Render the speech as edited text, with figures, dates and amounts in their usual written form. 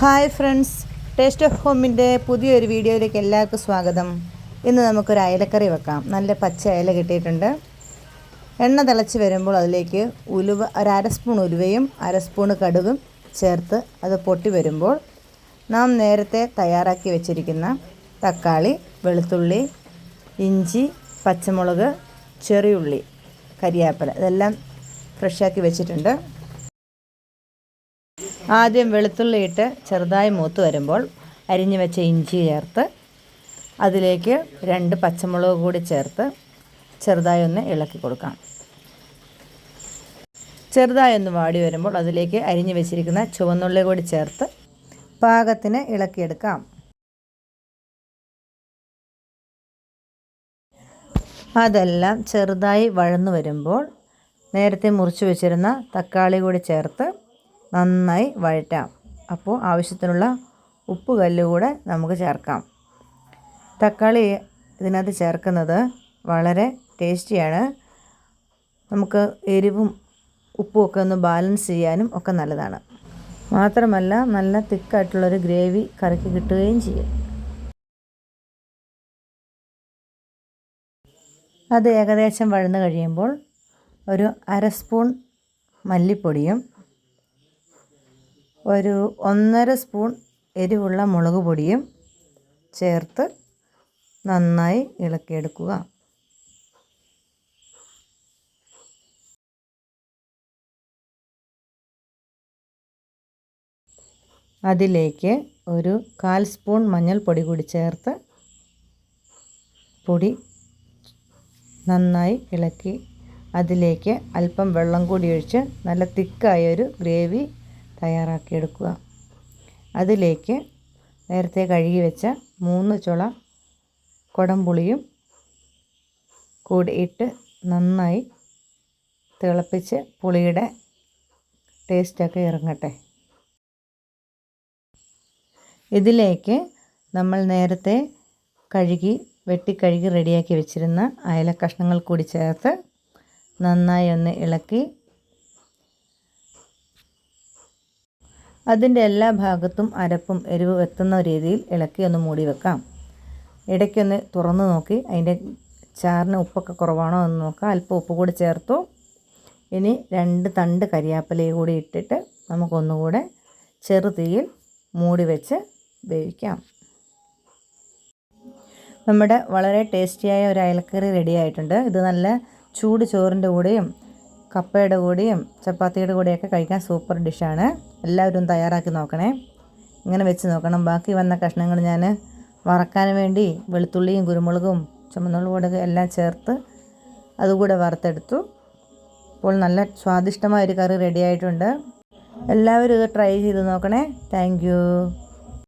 Hi friends, taste of ഹോമിൻ്റെ പുതിയൊരു വീഡിയോയിലേക്ക് എല്ലാവർക്കും സ്വാഗതം. ഇന്ന് നമുക്കൊരു അയലക്കറി വെക്കാം. നല്ല പച്ച അയല കിട്ടിയിട്ടുണ്ട്. എണ്ണ തിളച്ച് വരുമ്പോൾ അതിലേക്ക് അര സ്പൂൺ ഉലുവയും അര സ്പൂൺ കടുകും ചേർത്ത് അത് പൊട്ടി വരുമ്പോൾ നാം നേരത്തെ തയ്യാറാക്കി വെച്ചിരിക്കുന്ന തക്കാളി, വെളുത്തുള്ളി, ഇഞ്ചി, പച്ചമുളക്, ചെറിയുള്ളി, കരിയാപ്പില ഇതെല്ലാം ഫ്രഷാക്കി വെച്ചിട്ടുണ്ട്. ആദ്യം വെളുത്തുള്ളി ഇട്ട് ചെറുതായി മൂത്ത് വരുമ്പോൾ അരിഞ്ഞു വെച്ച ഇഞ്ചി ചേർത്ത് അതിലേക്ക് 2 പച്ചമുളക് കൂടി ചേർത്ത് ചെറുതായി ഒന്ന് ഇളക്കി കൊടുക്കാം. ചെറുതായി ഒന്ന് വാടി വരുമ്പോൾ അതിലേക്ക് അരിഞ്ഞു വെച്ചിരിക്കുന്ന ചുവന്നുള്ളി കൂടി ചേർത്ത് പാകത്തിന് ഇളക്കിയെടുക്കാം. അതെല്ലാം ചെറുതായി വഴന്നു വരുമ്പോൾ നേരത്തെ മുറിച്ച് വെച്ചിരുന്ന തക്കാളി കൂടി ചേർത്ത് നന്നായി വഴറ്റാം. അപ്പോൾ ആവശ്യത്തിനുള്ള ഉപ്പ് കല്ല് കൂടെ നമുക്ക് ചേർക്കാം. തക്കാളി ഇതിനകത്ത് ചേർക്കുന്നത് വളരെ ടേസ്റ്റിയാണ്. നമുക്ക് എരിവും ഉപ്പും ഒക്കെ ഒന്ന് ബാലൻസ് ചെയ്യാനും ഒക്കെ നല്ലതാണ്. മാത്രമല്ല നല്ല തിക്കായിട്ടുള്ളൊരു ഗ്രേവി കറിക്ക് കിട്ടുകയും ചെയ്യും. അത് ഏകദേശം വഴന്നു കഴിയുമ്പോൾ ഒരു അര സ്പൂൺ മല്ലിപ്പൊടിയും ഒരു 1.5 സ്പൂൺ എരിവുള്ള മുളക് പൊടിയും ചേർത്ത് നന്നായി ഇളക്കിയെടുക്കുക. അതിലേക്ക് ഒരു 1/4 സ്പൂൺ മഞ്ഞൾപ്പൊടി കൂടി ചേർത്ത് പൊടി നന്നായി ഇളക്കി അതിലേക്ക് അല്പം വെള്ളം കൂടി ഒഴിച്ച് നല്ല തിക്കായൊരു ഗ്രേവി തയ്യാറാക്കിയെടുക്കുക. അതിലേക്ക് നേരത്തെ കഴുകി വെച്ച 3 ചുള കുടംപുളിയും കൂടി ഇട്ട് നന്നായി തിളപ്പിച്ച് പുളിയുടെ ടേസ്റ്റൊക്കെ ഇറങ്ങട്ടെ. ഇതിലേക്ക് നമ്മൾ നേരത്തെ വെട്ടിക്കഴുകി റെഡിയാക്കി വെച്ചിരുന്ന അയല കഷ്ണങ്ങൾ കൂടി ചേർത്ത് നന്നായി ഒന്ന് ഇളക്കി അതിൻ്റെ എല്ലാ ഭാഗത്തും അരപ്പും എരിവ് എത്തുന്ന രീതിയിൽ ഇളക്കി ഒന്ന് മൂടി വെക്കാം. ഇടയ്ക്കൊന്ന് തുറന്ന് നോക്കി അതിൻ്റെ ചാറിന് ഉപ്പൊക്കെ കുറവാണോ എന്ന് നോക്കാം. അല്പം ഉപ്പ് കൂടി ചേർത്തു. ഇനി 2 തണ്ട് കരിയാപ്പിലയും കൂടി ഇട്ടിട്ട് നമുക്കൊന്നുകൂടെ ചെറുതീയിൽ മൂടി വെച്ച് വേവിക്കാം. നമ്മുടെ വളരെ ടേസ്റ്റിയായ ഒരു അയലക്കറി റെഡി ആയിട്ടുണ്ട്. ഇത് നല്ല ചൂട് ചോറിൻ്റെ കൂടെയും കപ്പയുടെ കൂടെയും ചപ്പാത്തിയുടെ കൂടെയൊക്കെ കഴിക്കാൻ സൂപ്പർ ഡിഷാണ്. എല്ലാവരും തയ്യാറാക്കി നോക്കണേ. ഇങ്ങനെ വെച്ച് നോക്കണം. ബാക്കി വന്ന കഷ്ണങ്ങൾ ഞാൻ വറക്കാൻ വേണ്ടി വെളുത്തുള്ളിയും കുരുമുളകും ചുമന്നുള്ളിയും എല്ലാം ചേർത്ത് അതുകൂടെ വറുത്തെടുത്തു. അപ്പോൾ നല്ല സ്വാദിഷ്ടമായൊരു കറി റെഡി ആയിട്ടുണ്ട്. എല്ലാവരും ഇത് ട്രൈ ചെയ്ത് നോക്കണേ. Thank you.